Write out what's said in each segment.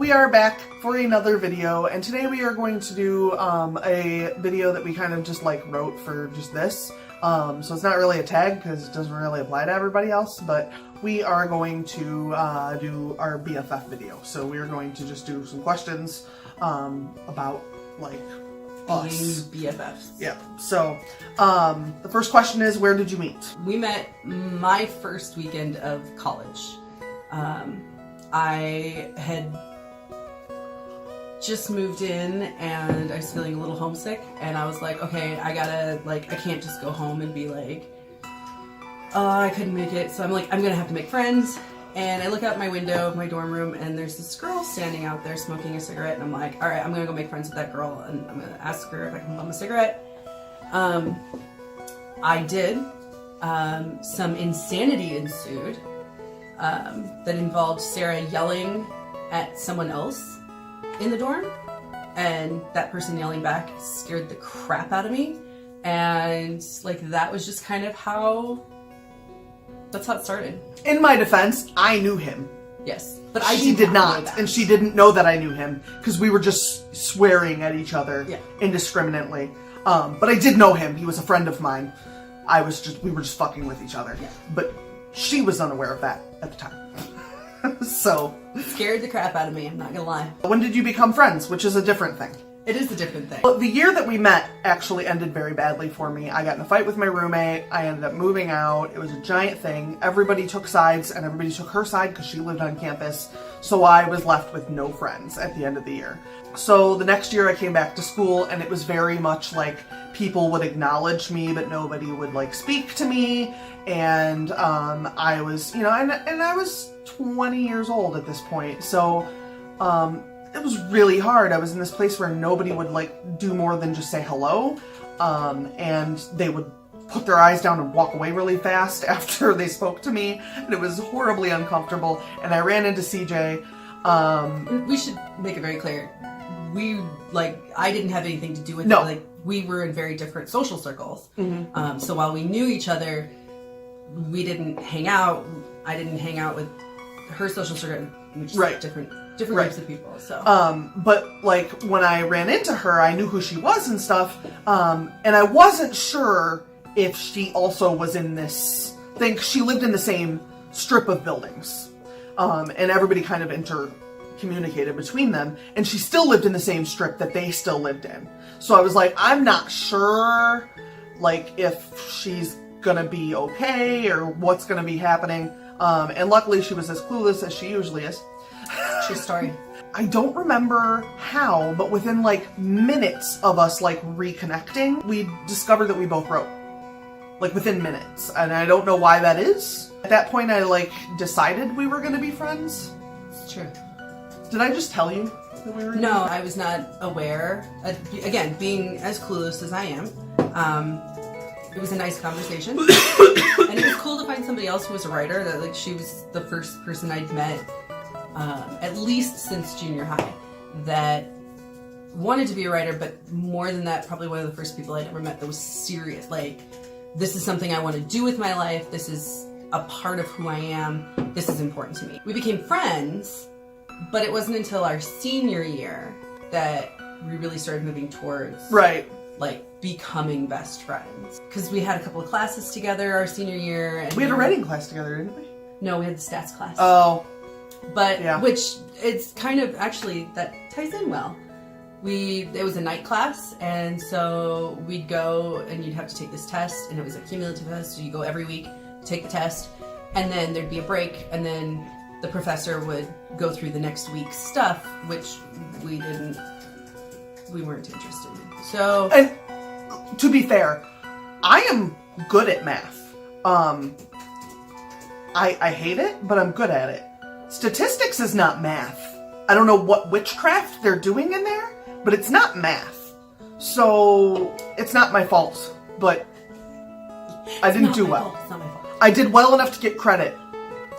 We are back for another video, and today we are going to do a video that we kind of just like wrote for just this. So it's not really a tag because it doesn't really apply to everybody else, but we are going to do our BFF video. So we are going to just do some questions about like us. BFFs. Yeah. So the first question is, where did you meet? We met my first weekend of college. I had just moved in and I was feeling a little homesick, and I was like, okay, I can't just go home and be like, oh, I couldn't make it. So I'm like, I'm gonna have to make friends. And I look out my window of my dorm room and there's this girl standing out there smoking a cigarette, and I'm like, all right, I'm gonna go make friends with that girl and I'm gonna ask her if I can bum a cigarette. I did. Some insanity ensued that involved Sarah yelling at someone else in the dorm, and that person yelling back scared the crap out of me, and like that was just kind of that's how it started. In my defense, I knew him. Yes, but she did not, and she didn't know that I knew him because we were just swearing at each other indiscriminately. But I did know him. He was a friend of mine. We were just fucking with each other. Yeah. But she was unaware of that at the time. So it scared the crap out of me, I'm not gonna lie. When did you become friends? Which is a different thing. It is a different thing. Well, the year that we met actually ended very badly for me. I got in a fight with my roommate. I ended up moving out. It was a giant thing. Everybody took sides, and everybody took her side because she lived on campus. So I was left with no friends at the end of the year. So the next year I came back to school, and it was very much like people would acknowledge me, but nobody would like speak to me. And I was, and I was 20 years old at this point. So it was really hard. I was in this place where nobody would like do more than just say hello. And they would put their eyes down and walk away really fast after they spoke to me. And it was horribly uncomfortable. And I ran into CJ. We should make it very clear. I didn't have anything to do with it. We were in very different social circles. Mm-hmm. So while we knew each other, we didn't hang out. I didn't hang out with her social circle, which is different groups of people. So, but like when I ran into her, I knew who she was and stuff. And I wasn't sure if she also was in this thing. She lived in the same strip of buildings, and everybody kind of intercommunicated between them. And she still lived in the same strip that they still lived in. So I was like, I'm not sure, like if she's gonna be okay or what's gonna be happening. And luckily she was as clueless as she usually is. True story. I don't remember how, but within like minutes of us like reconnecting, we discovered that we both wrote. Like within minutes. And I don't know why that is. At that point I like decided we were gonna be friends. It's true. Did I just tell you that we were? No, I was not aware. Again, being as clueless as I am, it was a nice conversation. And it was cool to find somebody else who was a writer. That like she was the first person I'd met, at least since junior high, that wanted to be a writer, but more than that, probably one of the first people I'd ever met that was serious. Like, this is something I want to do with my life. This is a part of who I am. This is important to me. We became friends, but it wasn't until our senior year that we really started moving towards like becoming best friends. Because we had a couple of classes together our senior year. And we had a writing class together, didn't we? No, we had the stats class. Oh. But, which, it's kind of, actually, that ties in well. It was a night class, and so we'd go, and you'd have to take this test, and it was a cumulative test, so you go every week, take the test, and then there'd be a break, and then the professor would go through the next week's stuff, which we weren't interested in. So, and to be fair, I am good at math. I hate it, but I'm good at it. Statistics is not math. I don't know what witchcraft they're doing in there, but it's not math. So it's not my fault, but I didn't do well. It's not my fault. I did well enough to get credit.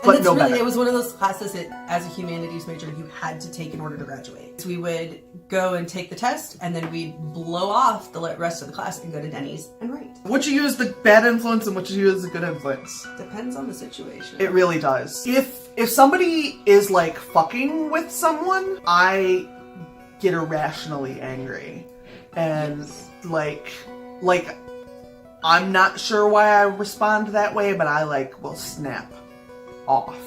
but no better. It was one of those classes that, as a humanities major, you had to take in order to graduate. So we would go and take the test, and then we'd blow off the rest of the class and go to Denny's and write. What you use the bad influence and what you use the good influence? Depends on the situation. It really does. If somebody is like fucking with someone, I get irrationally angry. And like I'm not sure why I respond that way, but I like will snap off.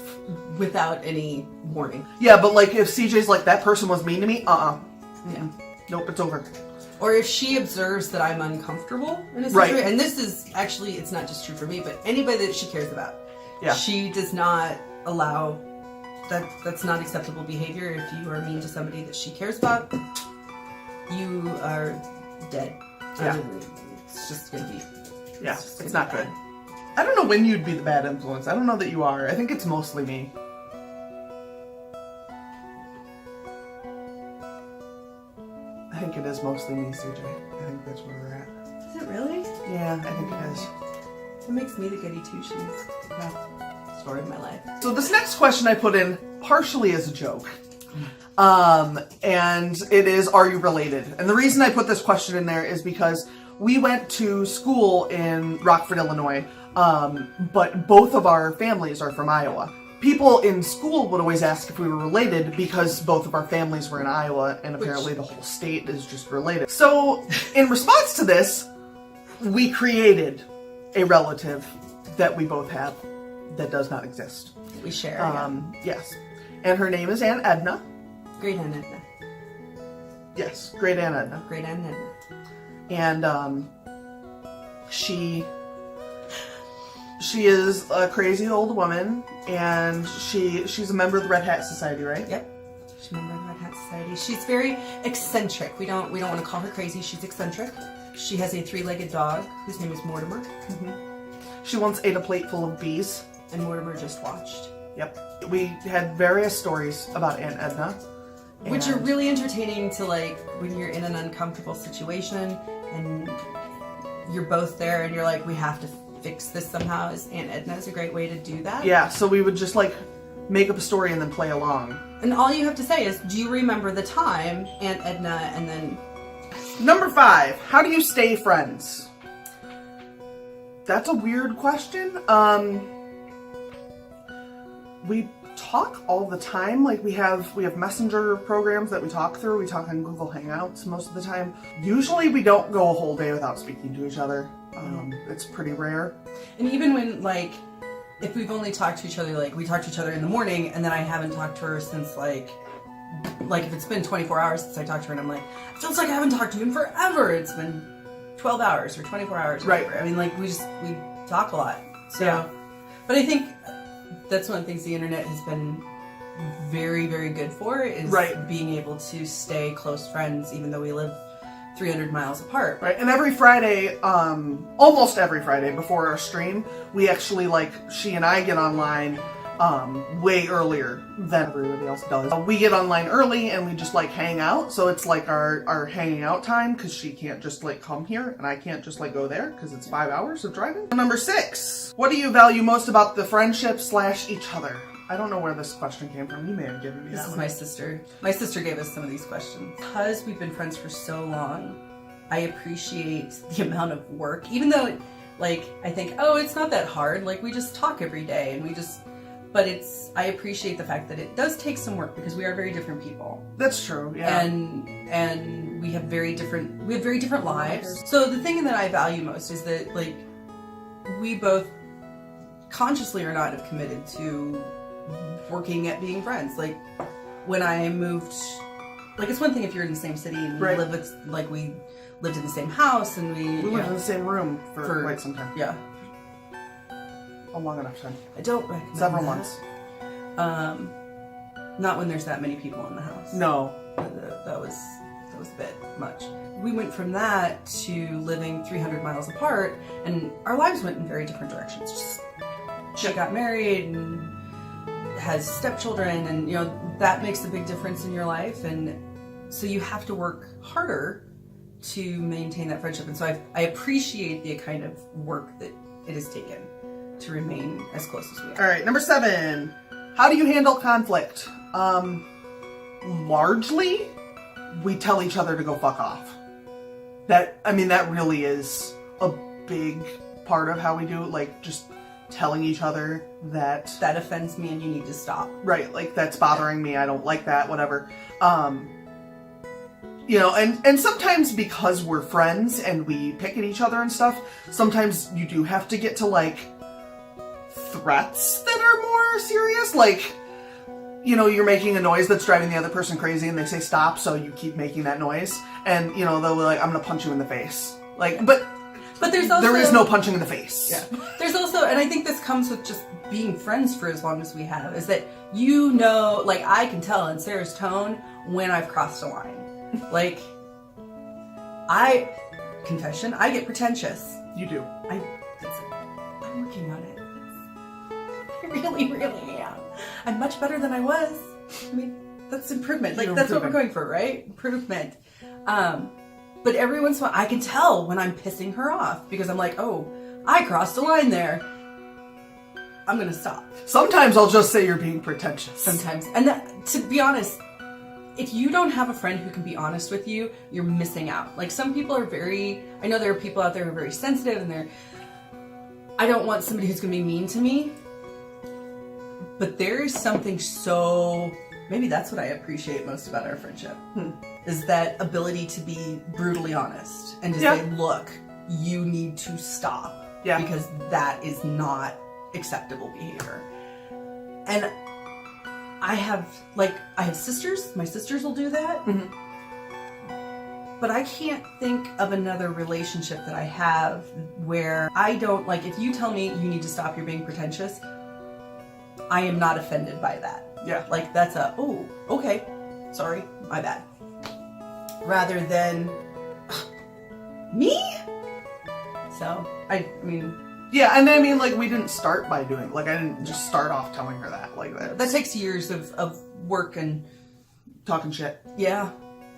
Without any warning. Yeah, but like if CJ's like, that person was mean to me, Yeah. Nope, it's over. Or if she observes that I'm uncomfortable in a situation, right. And this is actually, it's not just true for me, but anybody that she cares about. Yeah. She does not allow, that's not acceptable behavior. If you are mean to somebody that she cares about, you are dead. Yeah. It's just gonna be. Yeah, it's not good. I don't know when you'd be the bad influence. I don't know that you are. I think it's mostly me. I think it is mostly me, CJ. I think that's where we're at. Is it really? Yeah, I think it is. It makes me the goody two-shoes. Yeah. Story of my life. So this next question I put in partially as a joke. And it is, are you related? And the reason I put this question in there is because we went to school in Rockford, Illinois, but both of our families are from Iowa. People in school would always ask if we were related because both of our families were in Iowa, and apparently the whole state is just related. So in response to this, we created a relative that we both have that does not exist. We share. Yes. And her name is Aunt Edna. Great Aunt Edna. Yes, Great Aunt Edna. Great Aunt Edna. And she is a crazy old woman, and she's a member of the Red Hat Society, right? Yep. She's a member of the Red Hat Society. She's very eccentric. We don't want to call her crazy. She's eccentric. She has a 3-legged dog whose name is Mortimer. Mm-hmm. She once ate a plate full of bees. And Mortimer just watched. Yep. We had various stories about Aunt Edna. Which are really entertaining to, like, when you're in an uncomfortable situation and you're both there and you're like, we have to fix this somehow. Aunt Edna is a great way to do that. Yeah, so we would just, like, make up a story and then play along. And all you have to say is, do you remember the time, Aunt Edna, and then... Number 5, how do you stay friends? That's a weird question. We talk all the time. Like we have messenger programs that we talk through. We talk on Google Hangouts most of the time. Usually we don't go a whole day without speaking to each other. It's pretty rare. And even when, like, if we've only talked to each other, like we talk to each other in the morning and then I haven't talked to her since like if it's been 24 hours since I talked to her and I'm like, it feels like I haven't talked to you in forever. It's been 12 hours or 24 hours. Or right. Whatever. I mean, like we talk a lot. So, yeah. But I think that's one of the things the internet has been very, very good for is being able to stay close friends even though we live 300 miles apart. Right, and every Friday, almost every Friday before our stream, we actually, like, she and I get online way earlier than everybody else does. We get online early and we just, like, hang out, so it's like our hanging out time because she can't just, like, come here and I can't just, like, go there because it's 5 hours of driving. Number 6, what do you value most about the friendship / each other? I don't know where this question came from. You may have given me that one. This is my sister. My sister gave us some of these questions. Because we've been friends for so long, I appreciate the amount of work. Even though, like, I think, oh, it's not that hard. Like, we just talk every day and we just... But I appreciate the fact that it does take some work because we are very different people. That's true, yeah. And we have very different lives. So the thing that I value most is that, like, we both consciously or not have committed to working at being friends. Like when I moved, like it's one thing if you're in the same city and we live with, like we lived in the same house and we lived in the same room for quite some time. Yeah. A long enough time. I don't recommend several that. months. Not when there's that many people in the house. No. That was a bit much. We went from that to living 300 miles apart and our lives went in very different directions. She got married and has stepchildren and, you know, that makes a big difference in your life. And so you have to work harder to maintain that friendship. And so I appreciate the kind of work that it has taken. to remain as close as we are. All right, number 7. How do you handle conflict? Largely, we tell each other to go fuck off. That really is a big part of how we do it. Like, just telling each other that offends me and you need to stop. Right, like, that's bothering me. I don't like that, whatever. And sometimes because we're friends and we pick at each other and stuff, sometimes you do have to get to, like, threats that are more serious. Like, you're making a noise that's driving the other person crazy and they say stop, so you keep making that noise. And, they'll be like, I'm gonna punch you in the face. Like, but there's also... There is no punching in the face. Yeah. There's also, and I think this comes with just being friends for as long as we have, is that like, I can tell in Sarah's tone when I've crossed a line. Like, confession, I get pretentious. You do. I'm working on it. I really, really am. I'm much better than I was. I mean, that's improvement. Like, that's what we're going for, right? Improvement. But every once in a while, I can tell when I'm pissing her off because I'm like, oh, I crossed a line there. I'm gonna stop. Sometimes I'll just say you're being pretentious. Sometimes. And to be honest, if you don't have a friend who can be honest with you, you're missing out. Like, some people are I know there are people out there who are very sensitive and I don't want somebody who's gonna be mean to me. But there is something maybe that's what I appreciate most about our friendship, is that ability to be brutally honest and to say, look, you need to stop because that is not acceptable behavior. And I have sisters. My sisters will do that. Mm-hmm. But I can't think of another relationship that I have where I don't, like, if you tell me you need to stop, you're being pretentious, I am not offended by that. Yeah. Like, that's oh, okay, sorry, my bad. Rather than, me? So, I mean... Yeah, and like, we didn't start by doing, like, I didn't just start off telling her that. Like, that takes years of work and... talking shit. Yeah.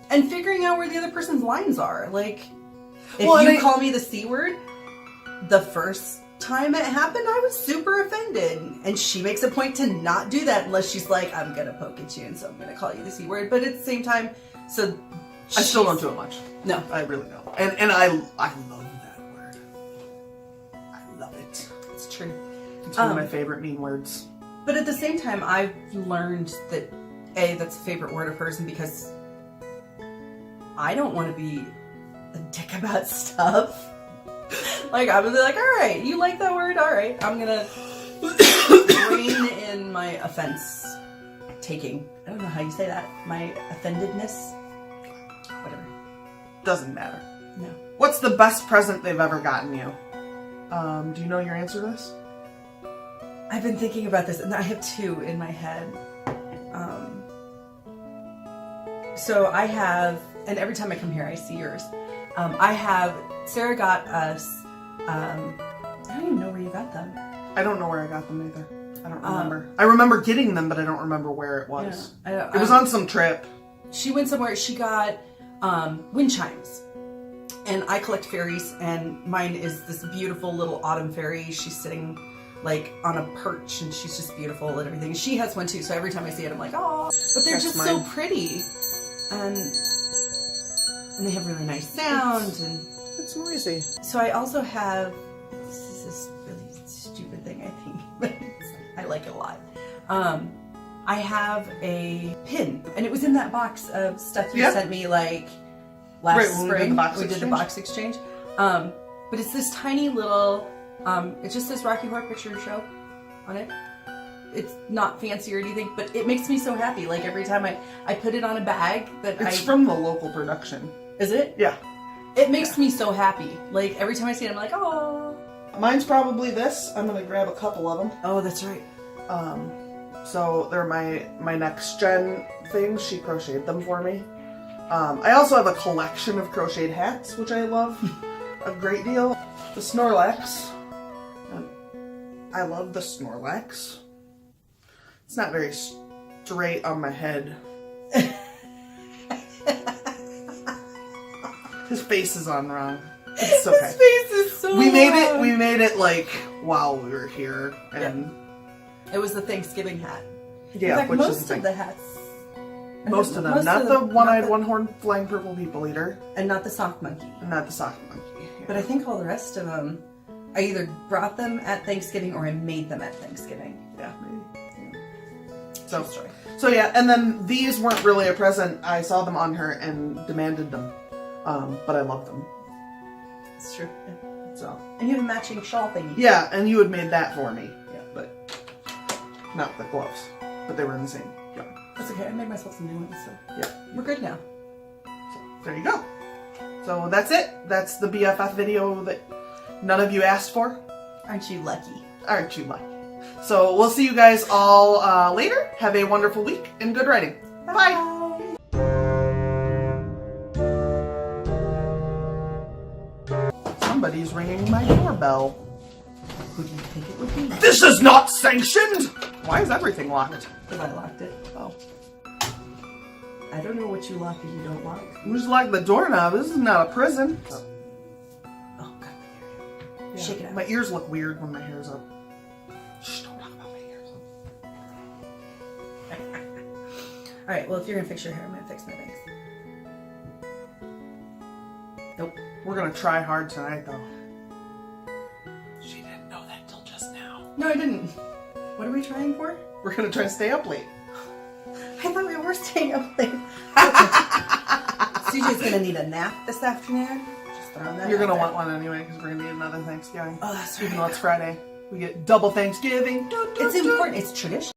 And figuring out where the other person's lines are. Like, if you call me the C word, the first time it happened, I was super offended. And she makes a point to not do that unless she's like, I'm gonna poke at you and so I'm gonna call you the C word. But at the same time, so... I still don't do it much. No. I really don't. And I love that word. I love it. It's true. It's one of my favorite mean words. But at the same time, I've learned that, that's a favorite word of hers, and because I don't want to be a dick about stuff. Like, I'm gonna be like, alright, you like that word? Alright, I'm gonna rein in my offense taking. I don't know how you say that. My offendedness? Whatever. Doesn't matter. No. What's the best present they've ever gotten you? Do you know your answer to this? I've been thinking about this, and I have two in my head. So I have, and every time I come here, I see yours. Sarah got us, I don't even know where you got them. I don't know where I got them either. I don't remember. I remember getting them, but I don't remember where it was. Yeah, it was on some trip. She went somewhere, she got wind chimes. And I collect fairies, and mine is this beautiful little autumn fairy. She's sitting like on a perch, and she's just beautiful and everything. She has one too, so every time I see it, I'm like, oh. But they're just so pretty, and they have really nice sound. It's noisy. So I also have, this is this really stupid thing, I think, but I like it a lot. I have a pin, and it was in that box of stuff you sent me like last spring. We did the box exchange. But it's this tiny little, it just says Rocky Horror Picture Show on it. It's not fancy or anything, but it makes me so happy. Like, every time I put it on a bag It's from the local production. Is it? Yeah. It makes me so happy. Like, every time I see it, I'm like, oh. Mine's probably this. I'm gonna grab a couple of them. Oh, that's right. So they're my next gen things. She crocheted them for me. I also have a collection of crocheted hats, which I love a great deal. The Snorlax. I love the Snorlax. It's not very straight on my head. His face is on wrong. It's okay. His face is so We made it like while we were here, and it was the Thanksgiving hat. Yeah, in fact, which most is the of the hats. Most of them, not the one-eyed, one-horned flying purple people eater, and not the sock monkey, and not the sock monkey. Yeah. But I think all the rest of them, I either brought them at Thanksgiving or I made them at Thanksgiving. Yeah, maybe. True story. So yeah, and then these weren't really a present. I saw them on her and demanded them, but I love them. It's true. Yeah. So. And you have a matching shawl thingy. Yeah, and you had made that for me. Yeah. But not the gloves, but they were in the same jar. That's okay. I made myself some new ones, so yeah, we're good now. So there you go. So that's it. That's the BFF video that none of you asked for. Aren't you lucky? Aren't you lucky? So we'll see you guys all later. Have a wonderful week and good writing. Bye. Somebody's ringing my doorbell. Who do you think it would be? This is not sanctioned! Why is everything locked? Because I locked it. Oh. I don't know what you lock and you don't lock. You just locked the doorknob. This is not a prison. Oh, God, my hair. Yeah. Shake it out. My ears look weird when my hair's up. Shh, don't talk about my ears. Alright, well, if you're going to fix your hair, I'm going to fix my bangs. Nope. We're going to try hard tonight, though. She didn't know that till just now. No, I didn't. What are we trying for? We're going to try to stay up late. I thought we were staying up late. CJ's going to need a nap this afternoon. Just throwing that You're going to out want one anyway, because we're going to need another Thanksgiving. Oh, that's right. Even though it's Friday. We get double Thanksgiving. It's important. It's tradition.